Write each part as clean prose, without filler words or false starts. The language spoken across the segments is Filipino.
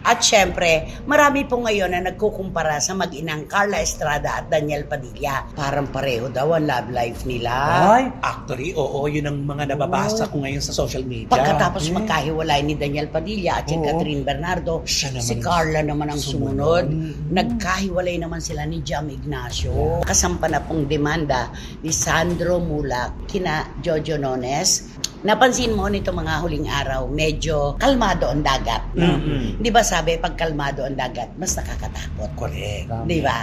At syempre, marami po ngayon na nagkukumpara sa mag-inang Carla Estrada at Daniel Padilla. Parang pareho daw ang love life nila. Ay, actually, oo, yun ang mga nababasa ko ngayon sa social media. Pagkatapos magkahiwalay ni Daniel Padilla at si Catherine Bernardo, si Carla naman ang sumunod. Nagkahiwalay naman sila ni Jam Ignacio. Kasampa na pong demanda ni Sandro Mulak kina Jojo Nones. Napansin mo nito mga huling araw, medyo kalmado ang dagat. No? Di ba sabi, pag kalmado ang dagat, mas nakakatakot. Correct. Di ba?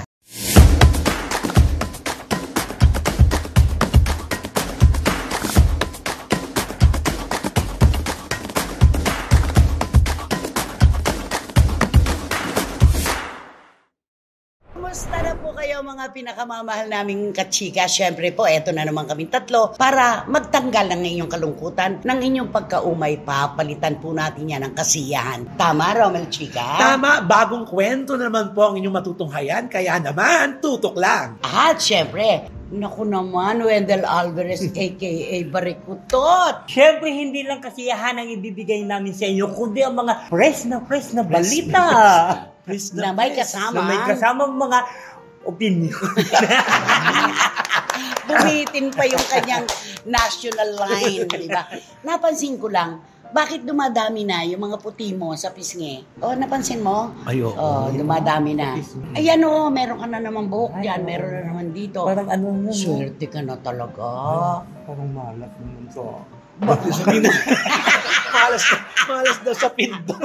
Kumusta na po kayo mga pinakamamahal naming kachika? Siyempre po, eto na naman kaming tatlo para magtanggal ng inyong kalungkutan, ng inyong pagkaumay. Papalitan po natin yan ng kasiyahan. Tama, Romel Chika? Tama, bagong kwento naman po ang inyong matutunghayan, kaya naman, tutok lang. At siyempre, naku naman, Wendell Alvarez aka Barikutot. Siyempre, hindi lang kasiyahan ang ibibigay namin sa inyo, kundi ang mga fresh na balita. Na may kasama. Na may kasama mga opinion. Bumitin pa yung kanyang national line, di ba? Napansin ko lang, bakit dumadami na yung mga puti mo sa pisngi? Napansin mo? Ay, oo. Dumadami na. Ayan meron ka na naman buhok dyan, meron na naman dito. Parang ano na. Swerte ka na talaga. Parang malas naman to. Malas daw sa pinto.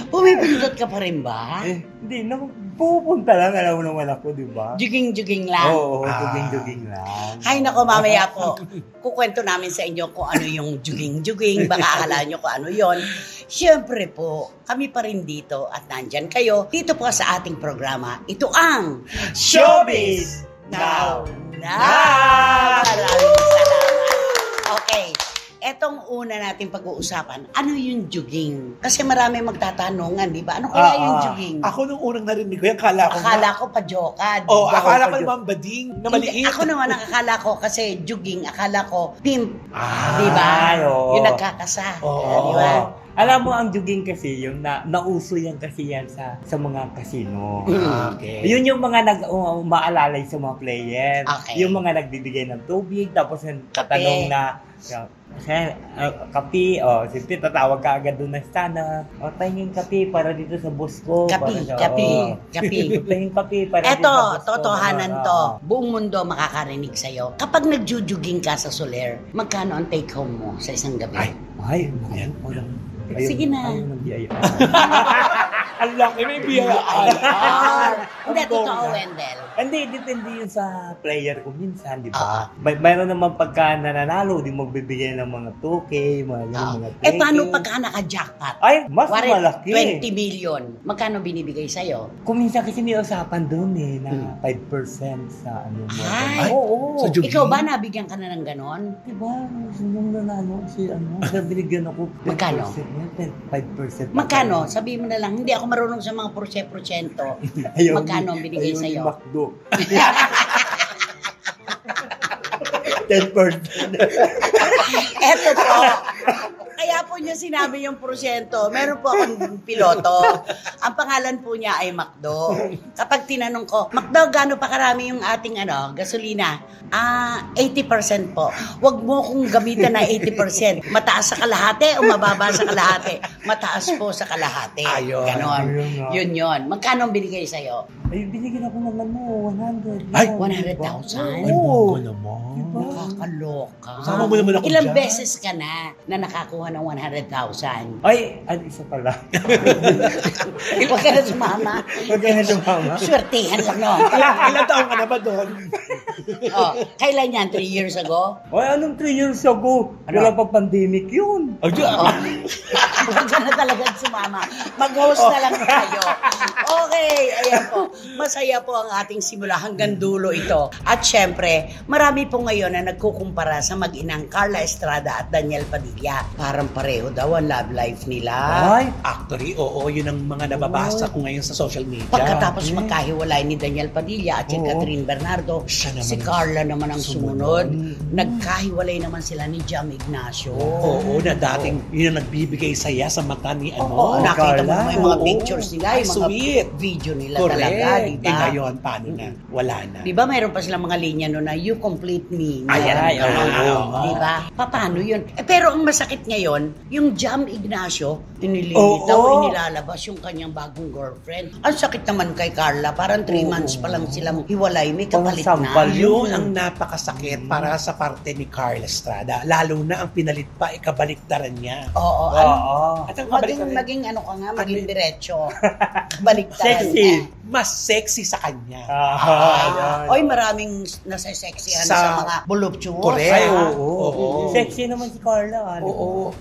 Pumipindot ka pa rin ba? Hindi, pupunta lang, alam mo naman ako, di ba? Juging-juging lang. Oo, juging-juging lang. Ay, nako, mamaya po, kukwento namin sa inyo kung ano yung juging-juging, baka akala nyo kung ano yon. Siyempre po, kami pa rin dito at nandyan kayo. Dito po sa ating programa, ito ang Showbiz Now! Maraming salamat. Okay. Etong una natin pag-uusapan, ano yung juging? Kasi marami magtatanungan, di ba? Ano kaya yung juging? Ako nung unang narinig ko yan, akala ko pa-jokad. Akala ko naman bading na maliit. Ako naman nakakala ko kasi juging, akala ko pimp. Di ba? Yung nagkakasa. Di ba? Alam mo, ang juging kasi, yung nauso yan kasi yan sa mga casino. Okay. Yun yung mga umaalalay sa mga player. Okay. Yung mga nagbibigay ng tubig, tapos yung tatanong na, kapi, siyempre tatawag ka agad doon na sana. Tayong kapi para dito sa boss ko. Kapi. Tayong kapi para Eto, dito sa boss ko. totohanan to. Buong mundo makakarinig sa'yo. Kapag nagjujuging ka sa Soler, magkano ang take home mo sa isang gabi? Ay, sige na. Ang laki, may biyayaan. Hindi, totoo, Wendell. Hindi, depende yun sa player ko minsan, di ba? Mayroon naman pagka nananalo, di magbibigay ng mga 2K, mga 3K. Paano pagka naka-jackpot? Ay, mas malaki. 20 million. Magkano binibigay sa'yo? Kung minsan kasi may usapan doon na 5% sa ano mo. Ay, oo. Ikaw ba nabigyan ka na ng ganon? Diba, nung nanalo binigyan ako 10%. Magkano? 5%. Magkano? Sabihin mo na lang, hindi ako marunong sa mga porsyento. Magkano ang binigay sa'yo? Makdo. 10%. Eto po. Kaya po niya sinabi yung porsyento. Meron po akong piloto. Ang pangalan po niya ay Macdo. Kapag tinanong ko, Macdo, gaano pa karami yung ating gasolina? 80% po. Huwag mo kong gamitan na 80%. Mataas sa kalahati o mababa sa kalahati? Mataas po sa kalahati. Ayun. Ganon. Yun. Magkano ang binigay sa'yo? Ay, binigyan ako ng 100. Ay, 100,000? Oo. Naman. Nakakaloka. Sama mo naman ako Ilang dyan. beses ka na nakakuha ng 100,000? Ay, isa pala. Huwag ka na sumama. Huwag ka na sumama. Swertihan lang, no? Ilang taong ka na ba doon? Kailan yan? 3 years ago? Ay, anong 3 years ago? Wala pa pandemic yun. Huwag ka na talagang sumama. Mag-host na lang tayo. Okay, ayan po. Masaya po ang ating simula hanggang dulo ito. At syempre, marami po ngayon na nagkukumpara sa mag-inang Carla Estrada at Daniel Padilla. Parang pareho daw ang love life nila. Ay, actually, oo, yun ang mga nababasa ko ngayon sa social media. Pagkatapos magkahiwalay ni Daniel Padilla at si Catherine Bernardo, si Carla naman ang sumunod. Nagkahiwalay naman sila ni Jam Ignacio. Oo, na dating yun ang nagbibigay saya sa mata ni Oo, nakita mo yung mga pictures nila, yung mga sweet video nila Correct. talaga, di ba? Ngayon, paano na? Wala na. Di ba mayroon pa silang mga linya no na you complete me. Ay, Di ba? Paano yun? Pero ang masakit ngayon, yung Jam Ignacio, inililitaw, inilalabas yung kanyang bagong girlfriend. Ang sakit naman kay Carla, parang 3 months pa lang silang hiwalay, may kapalit na. Yun ang napakasakit para sa parte ni Carla Estrada. Lalo na ang pinalit pa, ikabaliktaran niya. Oo. At ang kabaliktaran, Maging ano ka nga, maging diretso. Kabaliktaran. Sexy. mas sexy sa kanya. Oy, maraming nasa sexihan sa mga voluptuous. Correct. Ay, oo. Sexy naman si Carla. Oo.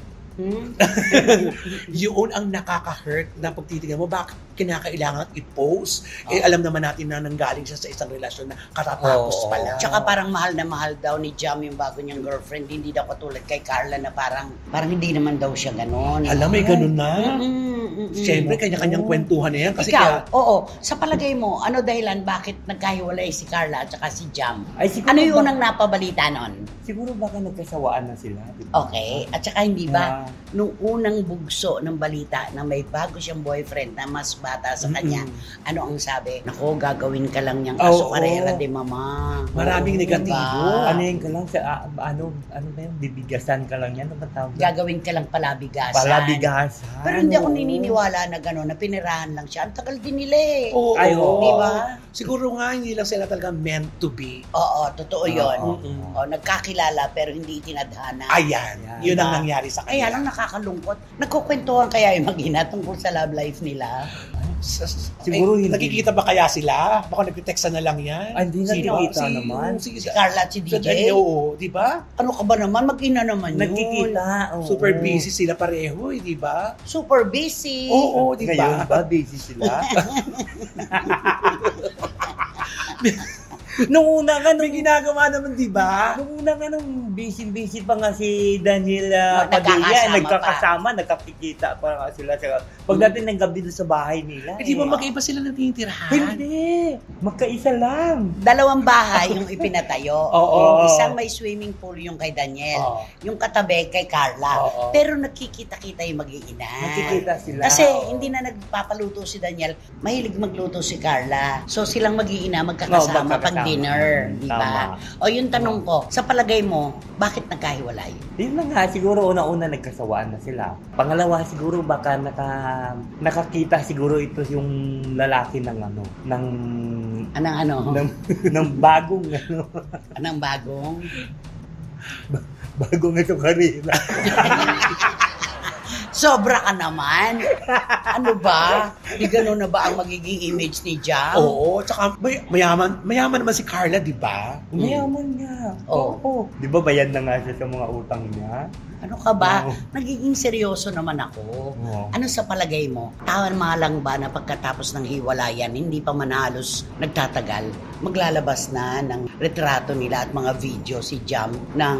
Yun ang nakaka-hurt na pagtitignan mo, bakit kinakailangan i-post? Alam naman natin na nanggaling siya sa isang relasyon na katatapos pa lang. Tsaka parang mahal na mahal daw ni Jam yung bago niyang girlfriend. Hindi daw katulad kay Carla na parang hindi naman daw siya ganon. Alam, may ganon na. Siyempre, kanya-kanyang kwentuhan na yan. Kasi ikaw, sa palagay mo, ano dahilan bakit nagkahiwalay si Carla at saka si Jam? Ano yung unang napabalita nun? Siguro baka nagkasawaan na sila. Diba? Okay. At saka hindi ba, nung unang bugso ng balita na may bago siyang boyfriend na mas bata sa kanya, ano ang sabi? Nako, gagawin ka lang niyang asukarera de mama. Maraming negatibo. Ano yun ka lang? Ano ba yun? Bibigasan ka lang yan? Ano ba tawag? Gagawin ka lang palabigasan. Palabigasan. Pero hindi ako naniniwala na gano'n, na pinirahan lang siya. Ang tagal din nila eh. Oo. Di ba? Siguro nga, hindi lang sila talaga meant to be. Oo, totoo yun. Nagkakilala pero hindi itinadhana. Ayan. Yun ang nangyari sa kanila. Kaya lang nakakalungkot. Nagkukwentuhan kaya yung mag-ina tungkol sa love life nila. Siguro hindi. Nakikita ba kaya sila? Baka nagtitexta na lang yan. Hindi nakikita naman. Si Carla at si DJ. Oo, di ba? Ano ka ba naman? Mag-ina naman yun. Nagkikita. Super busy sila pareho, di ba? Super busy. Oo, di Ngayon ba? ba busy sila? Nung una nga, May ginagawa naman, di ba? Nung una nga, nung busy pa nga si Daniel Nagkakasama Padilla, nagkakasama, nagkakikita pa nga sila. Pagdating ng gabi doon sa bahay nila. Di ba mag-iba sila ng tinitirahan? Hindi. Magkaisa lang. 2 bahay yung ipinatayo. Oo. Isang may swimming pool yung kay Daniel. Yung katabi kay Carla. Pero nakikita-kita yung mag-iina. Nakikita sila. Kasi hindi na nagpapaluto si Daniel. Mahilig magluto si Carla. So silang mag-iina magkakasama pag dinner. Di ba? O yung tanong ko, sa palagay mo, bakit nagkahiwalay? Yun na nga, siguro una-una nagkasawaan na sila. Pangalawa, siguro baka nakakita siguro ito yung lalaki ng ng bagong Anong bagong? bagong ito karera. Sobra ka naman. Ano ba? Di gano'n na ba ang magiging image ni Jam? Oo, tsaka mayaman naman si Carla, di ba? Mayaman niya. Oo. Di ba bayad na nga siya sa mga utang niya? Ano ka ba? Nagiging seryoso naman ako. Ano sa palagay mo? Tama lang ba na pagkatapos ng hiwalayan, hindi pa man halos nagtatagal, maglalabas na ng retrato nila at mga video si Jam ng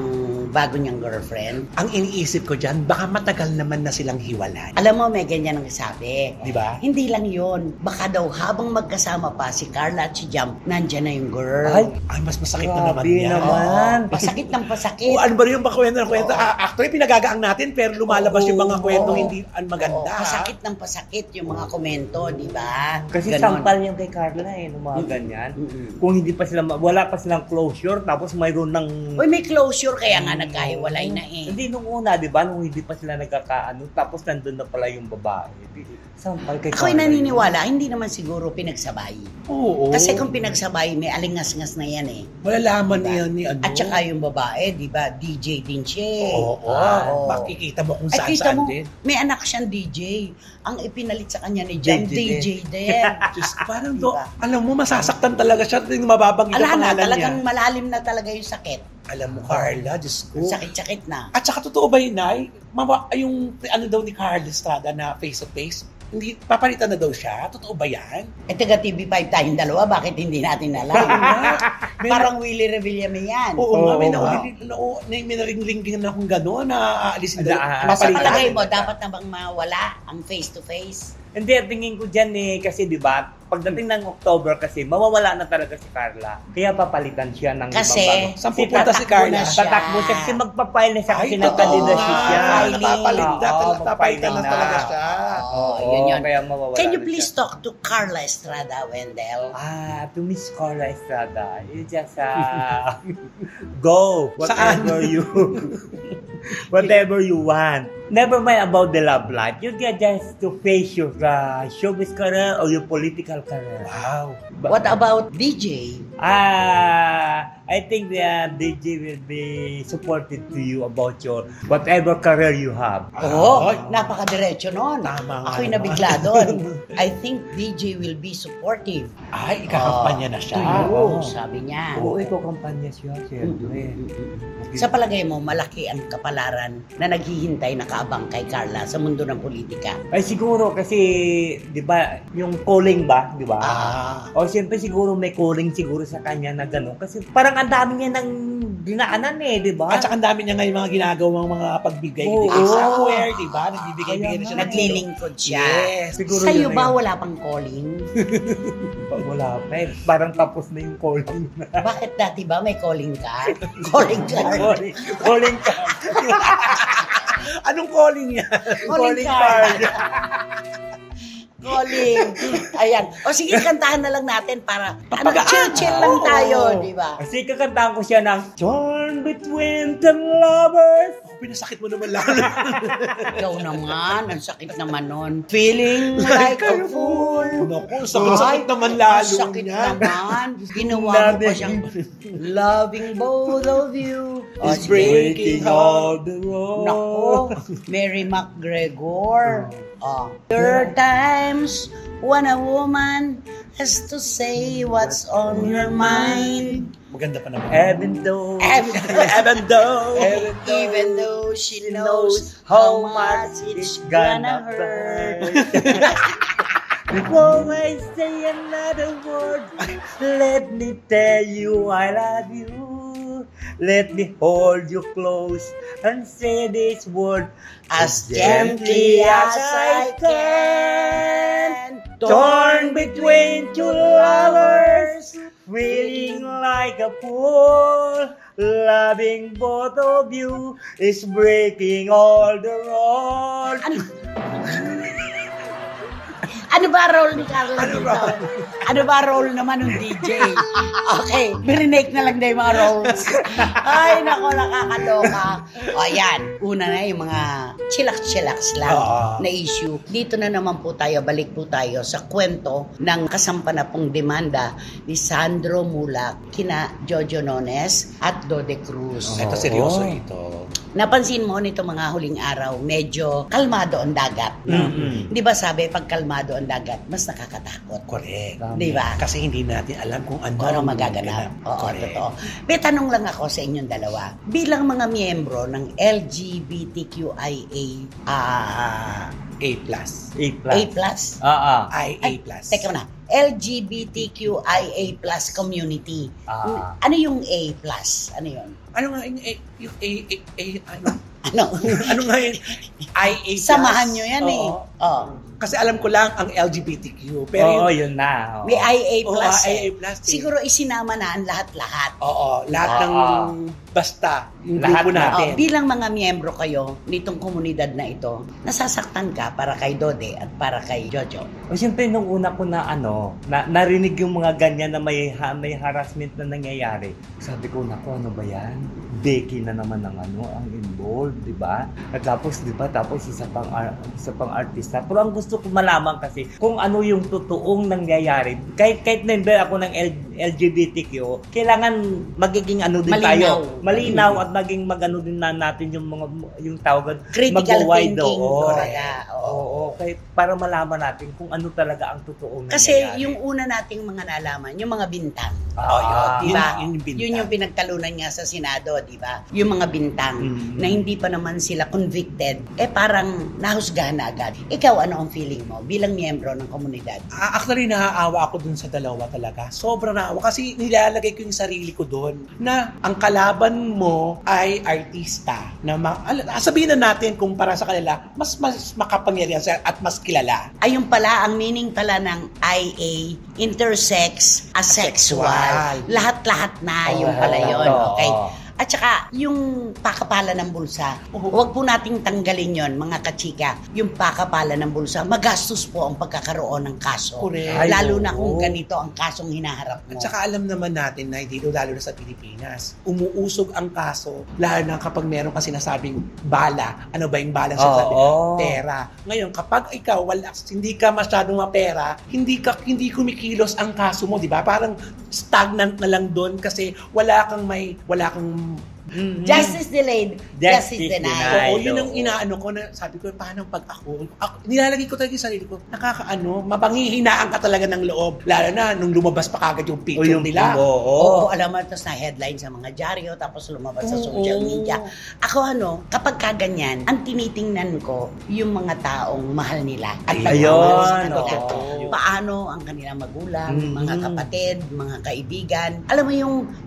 bago niyang girlfriend? Ang iniisip ko dyan, baka matagal naman na silang hiwalay. Alam mo, may ganyan ang sabi. Di ba? Hindi lang yon. Baka daw habang magkasama pa si Carla at si Jam, nandyan na yung girl. Ay, mas masakit na naman yan. naman. Pasakit ng pasakit. Ano ba yung kwento ng kwento? Actually, pinagagaang natin, pero lumalabas yung mga kwento hindi maganda. Pasakit ng pasakit yung mga komento, di ba? Kasi Ganon. sampal yung kay Carla ng mga ganyan. Kung hindi pa sila, wala pa silang closure, tapos mayroon ng... Uy, may closure, kaya nga nagkahiwalay na eh. Hindi nung una, di ba? Nung hindi pa sila nagkakaano, tapos nandun na pala yung babae. Sampal kay Ako'y Carla. naniniwala, hindi naman siguro pinagsabay. Oo. Kasi kung pinagsabay, may alingas-ngas na yan eh. malalaman niya ni ano. At saka yung babae, di ba, DJ din siya eh. Oo. Makikita mo kung Ay, kita saan-saan mo, din. may anak siyang DJ. Ang ipinalit sa kanya ni Jam, DJ din. Diyos, parang Diba? alam mo, masasaktan talaga siya. Yung mababanggit ang Ala na, pangalan niya. talagang malalim na talaga yung sakit. Alam mo, Carla, Diyos ko. Sakit-sakit na. At saka totoo ba yun, Nay? Yung ano daw ni Carla Estrada na face-to-face, hindi, papalitan na daw siya? Totoo ba yan? Eh, taga TV5 tayong dalawa, bakit hindi natin alam? Parang Willie Revillame yan. Oo nga, may Oo, may naringlinggin na kung gano'n na aalisin daw. Sa palagay mo, dapat na bang mawala ang face-to-face? Hindi, tingin ko dyan kasi di ba, pagdating ng October kasi, mawawala na talaga si Carla. Kaya papalitan siya ng Kasi, ibang bago. Saan pupunta si Carla? Tatakbo siya kasi magpapile na siya kasi Ay, ng totoo candidacy nga. siya. Napapalitan na talaga siya. Yun. Kaya mawawala Can you na please siya. talk to Carla Estrada, Wendell? To Miss Carla Estrada, you just go whatever whatever you want. Never mind about the love life. You get just to face your showbiz career or your political career. Wow. What about DJ? I think the DJ will be supportive to you about your whatever career you have. Oo, napakadiretso nun. Tama nga Ako'y naman. nabigla doon. I think DJ will be supportive. Ay, ikakampanya na siya. Oo, sabi niya. Oo, ikaw kampanya siya, siyempre. Sa palagay mo, malaki ang kapalaran na naghihintay, nakaabang kay Carla sa mundo ng politika. Ay siguro kasi, di ba, yung calling ba, di ba? O siyempre siguro may calling siguro sa kanya na gano'n. Kasi parang ang dami niya ng dinaanan di ba? At saka ang dami niya ngayon mga ginagawang mga pagbigay. Oo. Somewhere, di ba? Nagbibigay-bigay na siya. Naglilingkod siya. Yes. Siguro Sa'yo yun ba na yun. wala pang calling? Wala pa Parang tapos na yung calling na. Bakit dati ba may calling ka? Calling card. Calling ka. Anong calling niya? Calling card. Calling. Ayan. O sige, kantahan na lang natin para chill-chill lang tayo, di ba? Kasi kakantahan ko siya ng Torn Between the Lovers. Pinasakit mo naman lalo. Ikaw naman, ang sakit naman nun. Feeling like a fool. Naku, sakit naman lalo Ang sakit niya. naman. Ginawa mo pa siyang loving both of you. O, It's sige. breaking all the road. Nako, Mary McGregor. There are times when a woman has to say what's on her mind. Maganda pa naman. Even though Even though she knows how much it's gonna hurt. Before I say another word, let me tell you I love you. Let me hold you close and say this word As gently as I can. Torn between two lovers, feeling like a fool. Loving both of you is breaking all the rules. Ano ba role ni Carla dito? Ano ba role naman ng DJ? Okay, birinake na lang na yung mga roles. Ay, nako, nakakaloka. O, yan. Una na yung mga chillax-chillax lang na issue. Dito na naman po tayo, balik po tayo sa kwento ng kasampanapong demanda ni Sandro Mulak kina Jojo Nones at Dode Cruz. Ito seryoso ito. Napansin mo nito mga huling araw, medyo kalmado ang dagat. Mm-hmm. Di ba sabi, pag kalmado ang dagat, mas nakakatakot. Correct. Di ba? Kasi hindi natin alam kung ano Ano magaganap. Oo, Correct. totoo. May tanong lang ako sa inyong dalawa. Bilang mga miyembro ng LGBTQIA A+. A+, IA+. teka muna, LGBTQIA+ community. Ano yung A+? Ano yun? Ano nga yung ano? Ano? Ano nga yung IA+? Samahan nyo yan Oo. Kasi alam ko lang ang LGBTQ. Pero yun na. May IA+. IA+. Siguro isinama na ang lahat-lahat. Oo, lahat ng basta yung Lahat grupo natin. Bilang mga miyembro kayo nitong komunidad na ito, nasasaktan ka para kay Dode at para kay Jojo. O siyempre nung una ko na narinig yung mga ganyan na may harassment na nangyayari. Sabi ko, naku, ano ba yan? Becky na naman ang ang involved, di ba? At tapos, di ba? Tapos isa pang artista. Pero ang gusto ko malaman kasi kung ano yung totoong nangyayari. Kahit member ako ng LGBTQ, kailangan magiging ano din Malinaw. tayo. Malinaw at maging magano din na natin yung tawagan. Critical mag-wide, thinking. oo. Talaga. Oo. Okay, para malaman natin kung ano talaga ang totoong Kasi nangyayari. yung una nating mga nalaman, yung mga bintang. Ah, Diba? Yun yung bintang. Yun yung pinagtalunan nga sa Senado, di ba? Yung mga bintang na hindi pa naman sila convicted, parang nahusgahan na agad. Ikaw, ano ang feeling mo bilang miyembro ng komunidad? Actually, naaawa ako dun sa dalawa talaga. Sobrang naawa kasi nilalagay ko yung sarili ko dun na ang kalaban mo ay artista na sabihin na natin kung para sa kanila mas makapangyarihan at mas kilala. Ayun pala, ang meaning pala ng IA, intersex, asexual. Lahat-lahat na yung pala yun. Okay. At saka, yung pakapala ng bulsa, huwag po nating tanggalin yon mga kachika. Yung pakapala ng bulsa, magastos po ang pagkakaroon ng kaso. Correct. Lalo na kung ganito ang kasong hinaharap mo. At saka alam naman natin na dito, lalo na sa Pilipinas, umuusog ang kaso, lalo na kapag meron ka sinasabing bala. Ano ba yung bala? Pera. Ngayon, kapag ikaw hindi ka masyadong mapera, hindi kumikilos ang kaso mo, di ba? Parang stagnant na lang doon kasi wala kang Justice delayed, justice denied. Oo, yun ang inaano ko na sabi ko, paano pag ako nilalagay ko talaga yung sarili ko, mapanghihinaan ka talaga ng loob. Lalo na nung lumabas pa kagad yung picture nila. Oo, alam mo, tapos na headline sa mga dyaryo, tapos lumabas sa social media. Ako kapag kaganyan, ang tinitingnan ko, yung mga taong mahal nila. At pagmamahal sa kanila. Paano ang kanilang magulang, mga kapatid, mga kaibigan. Alam mo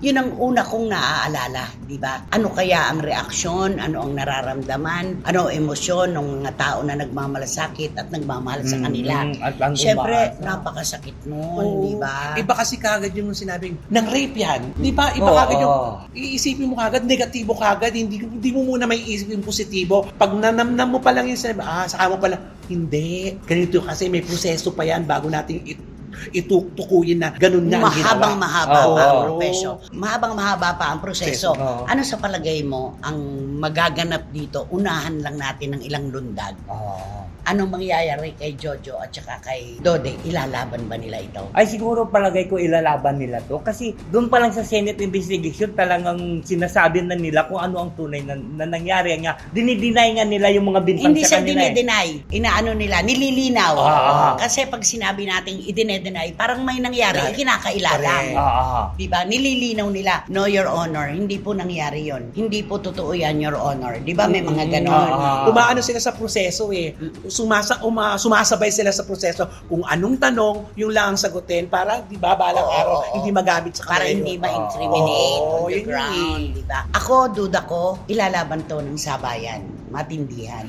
yun ang una kong naaalala, di ba? Ano kaya ang reaksyon, ano ang nararamdaman, ano ang emosyon ng mga tao na nagmamalasakit at nagmamahal sa kanila. Siyempre, napakasakit nun, di ba? Iba kasi kagad yung sinabing, nang rape yan. Di ba? Iba kagad yung, iisipin mo kagad, negatibo kagad, hindi mo muna may isip yung positibo. Pag nanamnam mo pa lang yung sinabi, saka mo pa lang, hindi. Ganito kasi may proseso pa yan bago natin itutukuyin na ganun nga ang ginawa. Mahabang-mahaba pa ang proseso. Mahabang-mahaba pa ang proseso. Ano sa palagay mo ang magaganap dito? Unahan lang natin ng ilang lundag. Anong mangyayari kay Jojo at saka kay Dode? Ilalaban ba nila ito? Ay, siguro palagay ko ilalaban nila to. Kasi doon pa lang sa Senate investigation, talagang sinasabi na nila kung ano ang tunay na nangyari. Dinideny nga nila yung mga bintang Hindi sa siya kanila. dinideny. Inaano nila, nililinaw. Kasi pag sinabi nating idinedeny, parang may nangyari, kinakailalang. Diba? Nililinaw nila, no, Your Honor, hindi po nangyari yon. Hindi po totoo yan, Your Honor. Diba? May mga ganon. Umaano sila sa proseso sumasabay sila sa proseso kung anong tanong, yung lang ang sagutin para, di ba, balang araw, hindi magamit sa kanila. Para hindi ma-incriminate on the ground, di ba? Ako, duda ko, ilalaban to ng sabayan, matindihan.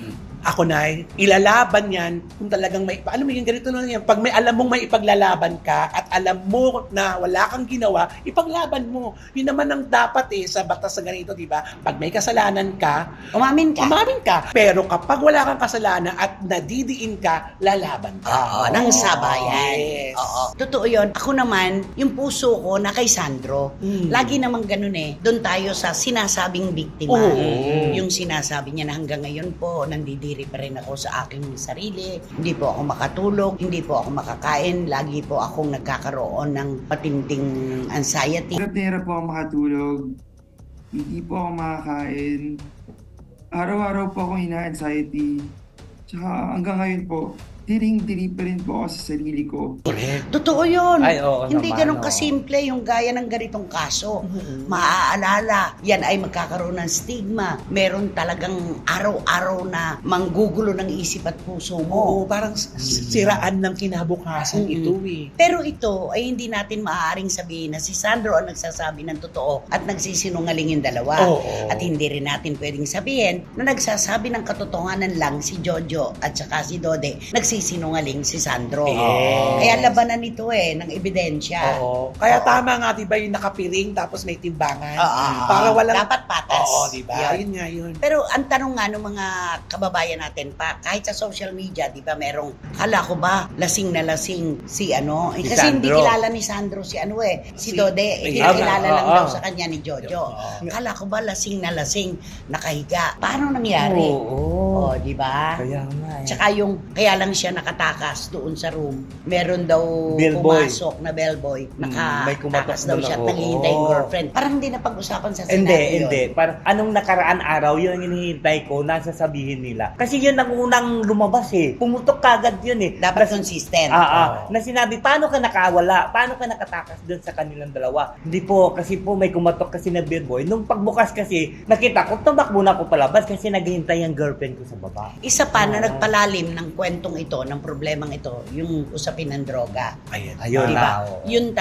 Ako na, ilalaban yan kung talagang alam mo yung ganito na yan, pag alam mong may ipaglalaban ka at alam mo na wala kang ginawa, ipaglaban mo. Yun naman ang dapat sa batas na ganito, di ba? Pag may kasalanan ka, umamin ka. Pero kapag wala kang kasalanan at nadidiin ka, lalaban ka. Ng sabayan. Yes. Totoo yun. Ako naman, yung puso ko na kay Sandro, lagi namang ganun doon tayo sa sinasabing biktima. Yung sinasabi niya na hanggang ngayon po, nandidiri pa rin ako sa aking sarili. Hindi po ako makatulog, hindi po ako makakain, lagi po akong nagkakaroon ng patinding anxiety. Hirap na hirap po ako makatulog, hindi po ako makakain, araw-araw po akong ina-anxiety, tsaka hanggang ngayon po, tiring-tiri pa rin po ako sa sarili ko. Totoo yun. Ay, oo Hindi naman, ganun kasimple yung gaya ng ganitong kaso. Maaalala, yan ay magkakaroon ng stigma. Meron talagang araw-araw na manggugulo ng isip at puso mo. Parang siraan ng kinabukasan ito Pero ito ay hindi natin maaaring sabihin na si Sandro ang nagsasabi ng totoo at nagsisinungaling yung dalawa. At hindi rin natin pwedeng sabihin na nagsasabi ng katotohanan lang si Jojo at saka si Dode. Nagsisinungaling si Sandro. Kaya labanan nito ng ebidensya. Kaya tama nga, diba, yung nakapiring tapos may timbangan. Para walang... Dapat patas. Diba? Yun nga yun. Pero ang tanong nga ng mga kababayan natin pa, kahit sa social media, diba, merong, kala ko ba, lasing na lasing si kasi Sandro. hindi kilala ni Sandro si Dode. Kilala lang daw sa kanya ni Jojo. Kala ko ba, lasing na lasing, nakahiga. Paano nangyari? Diba? Kaya nga Tsaka kaya lang siya siya nakatakas doon sa room, meron daw Bellboy. pumasok na bellboy. May kumatok Nakatakas daw doon, siya at oo. naghihintay yung girlfriend. Parang hindi na pag-usapan sa Hindi, senaryo hindi. yun. Parang anong nakaraan araw, yun ang hinihintay ko, nasa sabihin nila. Kasi yun ang unang lumabas eh. Pumutok kagad yun eh. Dapat consistent. Na sinabi, paano ka nakawala? Paano ka nakatakas doon sa kanilang dalawa? Hindi po, kasi po may kumatok kasi na bellboy. Nung pagbukas kasi, nakita ko, tumakbo na ako palabas kasi naghihintay ang girlfriend ko sa baba. Isa pa na nagpalalim ng kwentong ito, ng problemang ito, yung usapin ng droga. Ayun Diba? na. oo. Yun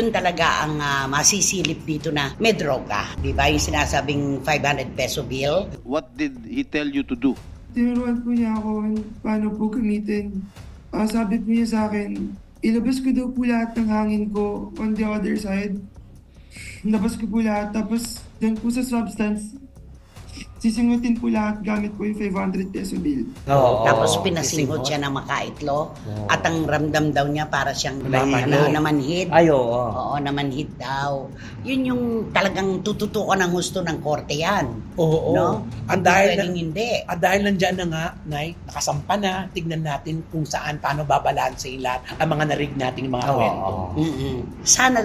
talaga ang masisilip dito na may droga. Diba? Yung sinasabing 500 peso bill. What did he tell you to do? Tinuruan po niya ako kung paano po gamitin. Sabi po niya sa akin, ilabas ko daw po lahat ng hangin ko on the other side. Labas ko po lahat, tapos doon po sa substance, sisingutin po lahat gamit po yung 500 peso bill. Oo, Tapos oo. pinasinghot siya ng makaitlo. Oo. At ang ramdam daw niya para siyang Nahilo. namanhid. Ay, oo. Oo, namanhid daw. Yun yung talagang tututukan ng husto ng korte yan. Oo. No? Ang Hindi dahil pwedeng hindi. dahil nandyan na nga, Nay, nakasampa na, tignan natin kung saan, paano babalanse lahat ang mga narig nating mga Oo, kwento. oo. Mm-mm. Sana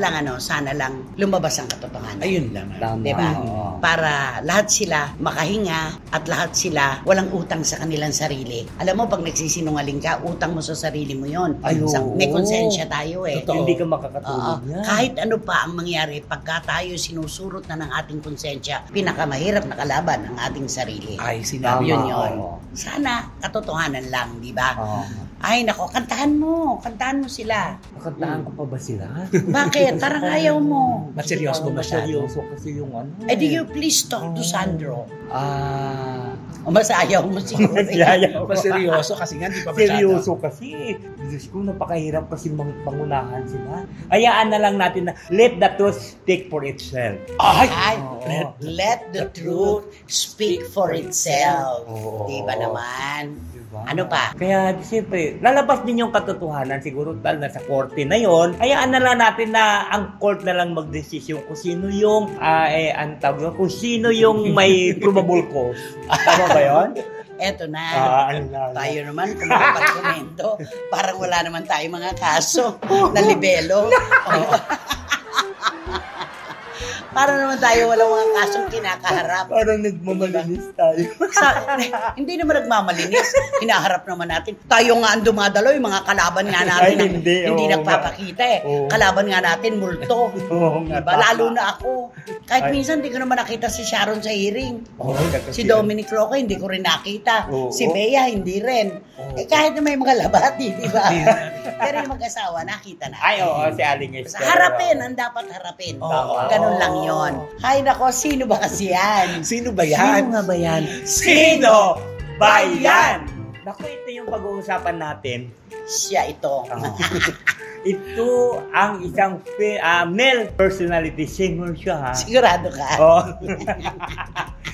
lang lumabas ang katotohanan. Ayun lang. Tama. Diba? Oo. Para lahat sila makahinga at lahat sila walang utang sa kanilang sarili. Alam mo, pag nagsisinungaling ka, utang mo sa sarili mo yon. Ay, oo. May konsensya tayo eh. Totoo. Hindi ka Oo. makakatulog niya. Kahit ano pa ang mangyari, pagka tayo sinusurot na ng ating konsensya, pinakamahirap na kalaban ang ating sarili. Ay, Tama. sinabi Yun yun. oo. Sana katotohanan lang, di ba? Oo. Ay, nako, kantahan mo sila. Nakantahan ko pa ba sila? Bakit? Parang ayaw mo. Maseryoso ba masyado? Maseryoso kasi yung ano. Eh, do you please talk to Sandro? O mas ayaw mo siguro. Ayaw. Seryoso kasi nga, di pa masyado. Seryoso kasi. Diyos ko, napakahirap kasi pangunahan sila. Hayaan na lang natin na let the truth speak for itself. Ay! Ay, Oo. let the truth speak for itself. Oo. Di ba naman? Diba? Ano pa? Kaya, siyempre, lalabas din yung katotohanan. Siguro tal na sa korte na yon. Hayaan na lang natin na ang court na lang magdesisyon kung sino yung, kung sino yung may probable cause. Tama ba yun? Eto na. Ano na. Tayo naman, kung makapag-komento, parang wala naman tayo mga kaso na libelo. Oo. Para naman tayo walang mga kasong kinakaharap. Parang nagmamalinis tayo. Hindi naman nagmamalinis. Hinaharap naman natin. Tayo nga ang dumadalo, yung mga kalaban nga natin. Ay, hindi. Hindi Oo nagpapakita eh. Oo. Kalaban nga natin, multo. Oo nga, Diba? tama. Lalo na ako. Kahit Ay. minsan, hindi ko naman nakita si Sharon sa hearing. Oo, Si Dominic Roque, hindi ko rin nakita. Oo. Si Bea, hindi rin. Oo. Eh, kahit na may mga labati, di ba? Pero yung mag-asawa, nakita natin. Ay, oo, si Aling Esther. Harapin, ang dapat harapin. Oo. Ganun lang yon. Hay nako, sino ba kasi yan? Sino ba yan? Sino nga ba yan? Sino ba yan? Naku, ito yung pag-uusapan natin. Siya ito. Ito ang isang male personality singer siya, ha? Sigurado ka? Oh.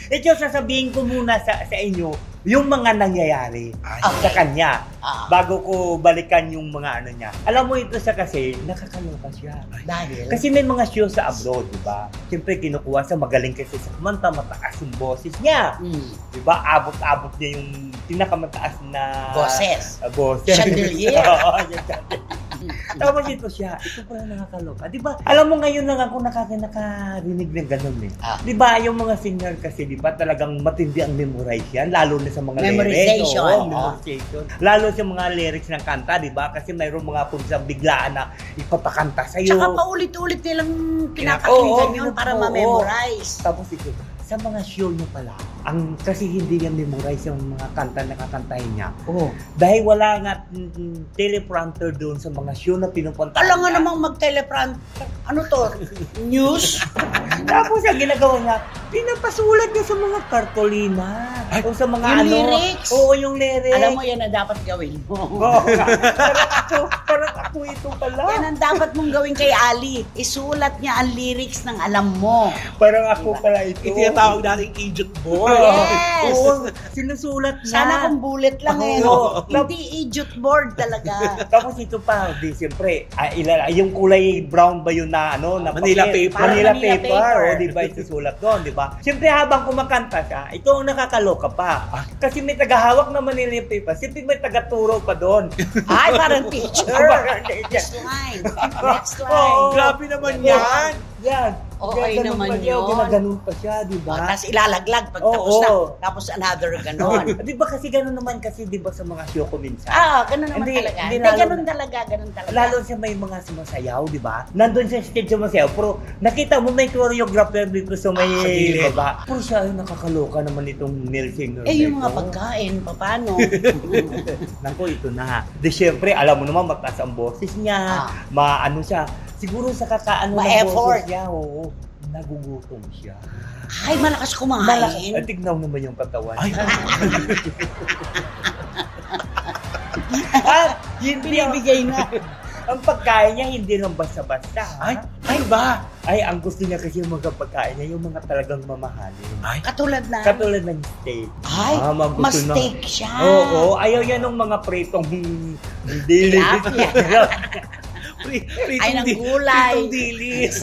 Ito, sasabihin ko muna sa inyo yung mga nangyayari Ay. sa kanya Ah. bago ko balikan yung mga ano niya. Alam mo ito siya kasi, nakakaloka siya. Dahil? Kasi may mga show sa abroad, di ba? Siyempre, kinukuha siya, magaling kasi sa kumanta, mataas yung boses niya. Di ba? Abot-abot niya yung pinakamataas na Boses. Boses. Chandelier. Oo, yung chandelier. Tapos ito siya, ito pala nakakaloka. Di ba? Alam mo ngayon lang ako nakarinig ng ganun eh. Ah. Di ba, yung mga singer kasi, di ba, talagang matindi ang memorize yan, lalo na sa mga Memorization. lyrics. Oo, Oo. memorization. Lalo sa mga lyrics ng kanta, di ba? Kasi mayroong mga punsang biglaan na ipapakanta sa'yo. Tsaka paulit-ulit nilang kinakakinggan Oo, yun para oo. ma-memorize. Tapos ito, sa mga show niya pala, kasi hindi niya memorize yung mga kanta na kakantahin niya. Oh. Dahil wala nga teleprompter doon sa mga show na pinupuntahan Alam nga niya. namang mag-teleprompter. Ano to? News? Tapos ang ginagawa niya, pinapasulat niya sa mga kartolina. O sa mga Yung lyrics? Oo, yung lyrics. Alam mo, yan na dapat gawin mo. Oo. parang ako ito pala. Yan ang dapat mong gawin kay Ali. Isulat niya ang lyrics ng alam mo. Parang ako pala ito. Ito tinatawag natin idiot board. Yes! Oo, sinusulat na. Sana kung bullet lang Oo. Hindi idiot board talaga. Tapos ito pa, di siyempre, yung kulay brown ba yun na ano, na Manila papel? paper. Manila Manila paper, paper. o di ba isusulat doon, di ba? Siyempre habang kumakanta siya, ito ang nakakaloka pa. Kasi may tagahawak na Manila paper, siyempre may tagaturo pa doon. Ay, parang teacher. Parang teacher. Next line. Next line. Oo. Grabe naman yan. Yan. Okay Ganun naman pa siya, yun. ginaganon pa siya, di ba? Tapos ilalaglag pag tapos Oo. na. Tapos another ganon. Di ba kasi gano'n naman kasi, di ba sa mga show ko minsan? Ganon naman Hindi, talaga. hindi Hindi, lalo- ganon talaga, ganon talaga. Lalo siya may mga sumasayaw, di ba? Nandun siya sa stage sumasayaw, pero nakita mo may choreographer dito sa may sa gilid. baba. Pero siya ay nakakaloka naman itong Neil Singer. Yung mga pagkain, paano? Naku, ito na. Di syempre, alam mo naman, mataas ang boses niya. Maano siya. Siguro sa kakaano ng Ma-effort. boses niya, oo. Nagugutom siya. Ay, malakas kumain. At tignan naman yung katawan. Ay, At hindi Binibigay na. ang pagkain niya hindi lang basta-basta. ay, ano ba? Ay, ang gusto niya kasi yung mga pagkain niya, yung mga talagang mamahalin. Ay, Katulad na. Katulad ng steak. Ay, Mga gusto mas na. steak siya. Oo, ayaw yan ng mga pritong dili. Tilapia. Ay, ng gulay. Pritong dilis.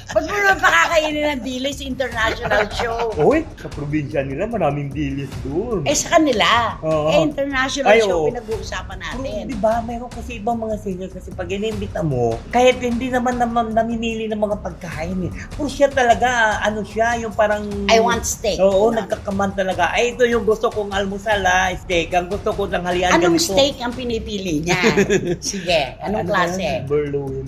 Ba't mo naman pakakainin ng dilis international show? Uy, sa probinsya nila, maraming dilis doon. Sa kanila. Oo. International Ay, show, oo. pinag-uusapan Pero natin. di ba, mayroon kasi ibang mga singers kasi pag inimbita mo, kahit hindi naman namimili ng mga pagkain eh. Pero siya talaga, ano siya, yung parang... I want steak. Oo, nagkakaman talaga. Ay, ito yung gusto kong almusal steak. Ang gusto ko ng halian Anong ganito. steak ang pinipili niya? Sige, anong Ano ba klase? yan? Burloin.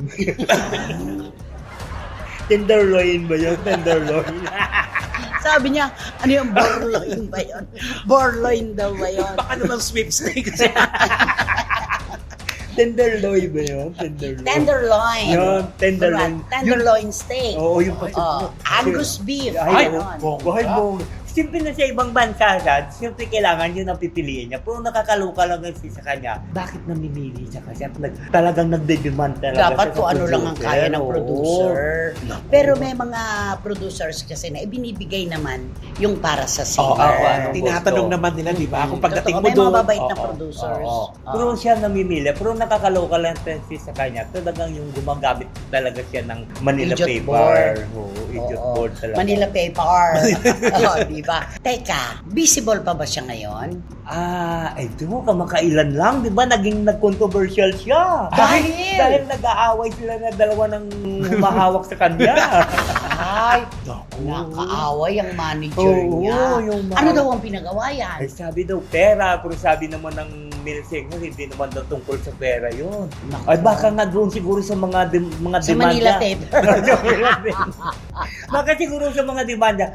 Tenderloin ba yun? Tenderloin. Sabi niya, ano yung borloin ba yun? Borloin daw ba yun? Baka naman sweepstakes. Tenderloin ba yun? Tenderloin. Tenderloin. Yun, tenderloin. Correct. Tenderloin steak. Oo, yung Angus beef. Ay, Ganon. buhay mo. Siyempre na sa ibang bansa siya, siyempre kailangan yun ang pipiliin niya. Pero nakakaloka lang kasi sa kanya, bakit namimili siya kasi at talagang nagde-demand talaga Dapat siya kung sa ano lang ang producer. kaya ng Oo. producer. Pero may mga producers kasi na ibinibigay naman yung para sa singer. ano, Tinatanong gusto. naman nila, di ba? Kung pagdating Totoo, mo may doon, mga babait na Oo, producers. oo. Pero siya namimili. Pero nakakaloka lang kasi sa kanya, talagang yung gumagamit talaga siya ng Manila Idiot paper. board. Oo, idiot Oo. board talaga. Manila paper. Di ba? Teka, visible pa ba siya ngayon? Ito mo, kamakailan lang, di ba? Nag-controversial siya. Dahil? Dahil nag-aaway sila na dalawa ng humahawak sa kanya. Ay, Naku. nakaaway ang manager Oo, niya. yung Ano daw ang pinagawayan? Ay, sabi daw pera, pero sabi naman ng Neil Singer, hindi naman daw tungkol sa pera yun. Naku. Ay, baka nga doon siguro sa mga mga Sa demanda. Manila paper. Baka siguro sa mga demanda.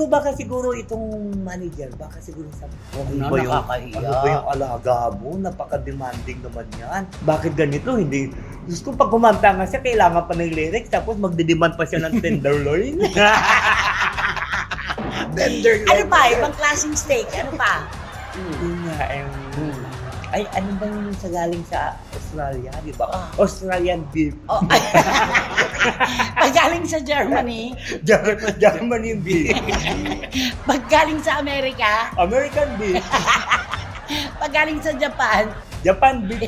Baka siguro itong manager, baka siguro sabi, na, nakakahiya. ano ba yung alaga mo? Napaka-demanding naman yan. Bakit ganito? Hindi. Gusto pag kumanta nga siya, kailangan pa ng lyrics, tapos magde-demand pa siya ng tenderloin. Ano pa? Ibang klaseng steak? Ano pa? Yun nga, ay, ano ba yung sa galing sa Australia, di ba? Australian beef. Oh, ay. Paggaling sa Germany, Germany beef. paggaling sa Amerika, American beef. paggaling sa Japan, Japan beef.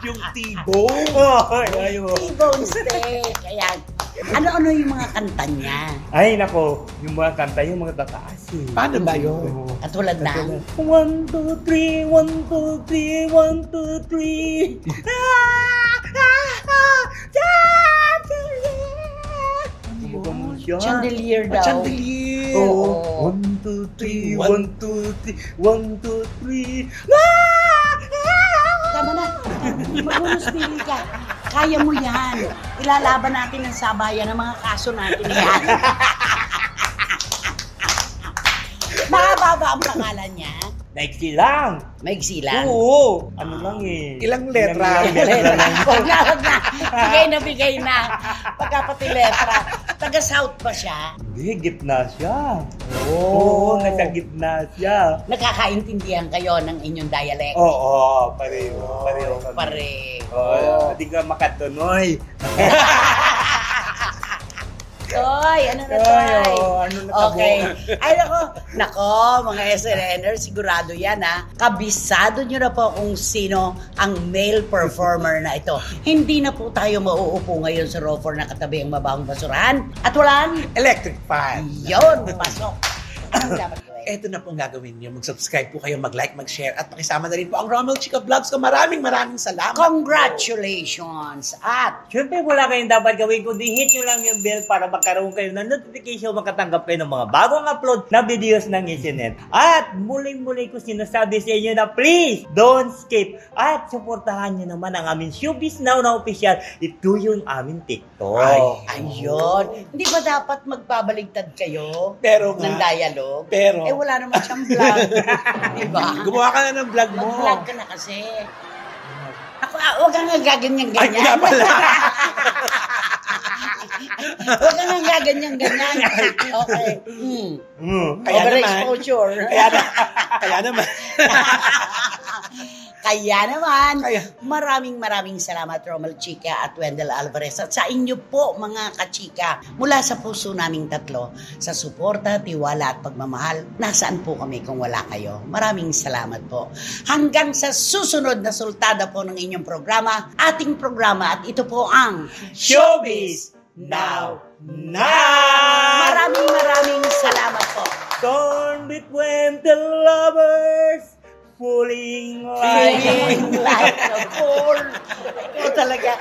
Yung T-bone. T-bone steak. Ayan. Ano-ano yung mga kanta niya? Ay, nako, yung mga kanta, yung mga tataas eh. Paano ba yun? Oo. Katulad na? 1, 2, 3, 1, 2, 3, 1, 2, 3. Ano mo siya? Chandelier daw. Chandelier. Oo. Oo. 1, 2, 3, 1, 2, 3, 1, 2, 3. Tama na. Mag-unuspili ka. Kaya mo yan. Ilalaban natin ang sabayan ng mga kaso natin yan. Mahaba ang pangalan niya? Naiksi lang. Maigsi lang. Oo. Ano lang eh. Ilang letra? Huwag na. Bigay na. Pagka pati letra. Taga-South ba siya? Hindi, gitna siya. Oo, nasa gitna siya. Nakakaintindihan kayo ng inyong dialect? Oo, pareho. Pareho kami. Pareho. Oo, hindi ka makatunoy. Toy, ano na Toy? Ano na tabo? Okay. Ay, nako, mga SNNers, sigurado yan ha. Kabisado nyo na po kung sino ang male performer na ito. Hindi na po tayo mauupo ngayon sa rover na katabi ang mabahong basurahan. At walang Electric fan. yon, pasok. Ano dapat gawin? Ito na pong gagawin niyo. Mag-subscribe po kayo, mag-like, mag-share, at pakisama na rin po ang Romel Chica Vlogs ko. Maraming salamat. Congratulations! At Siyempre, wala kayong dapat gawin kundi hit nyo lang yung bell para magkaroon kayo ng notification, makatanggap kayo ng mga bagong upload na videos ng SNN. At muling-muli ko sinasabi sa inyo na please, don't skip. At suportahan nyo naman ang aming Showbiz Now na official. Ito yung aming TikTok. ayun, hindi ba dapat magbabaligtad kayo Pero ng nga, dialogue? pero, Wala naman siyang vlog. Diba? gumawa ka na ng vlog mo. Mag-vlog ka na kasi. Ako, huwag kang Ay, gaganyan-ganyan. nga pala. Huwag kang gaganyan-ganyan. Okay. Kaya Overexposure. Kaya naman. Kaya naman, Kaya. maraming salamat Romel Chica at Wendell Alvarez at sa inyo po mga kachika mula sa puso naming tatlo sa suporta, tiwala at pagmamahal. Nasaan po kami kung wala kayo? Maraming salamat po. Hanggang sa susunod na sultada po ng inyong programa, ating programa at ito po ang Showbiz Now. Maraming salamat po. Torn between the lovers, falling like Feeling like a fool. Ito talaga.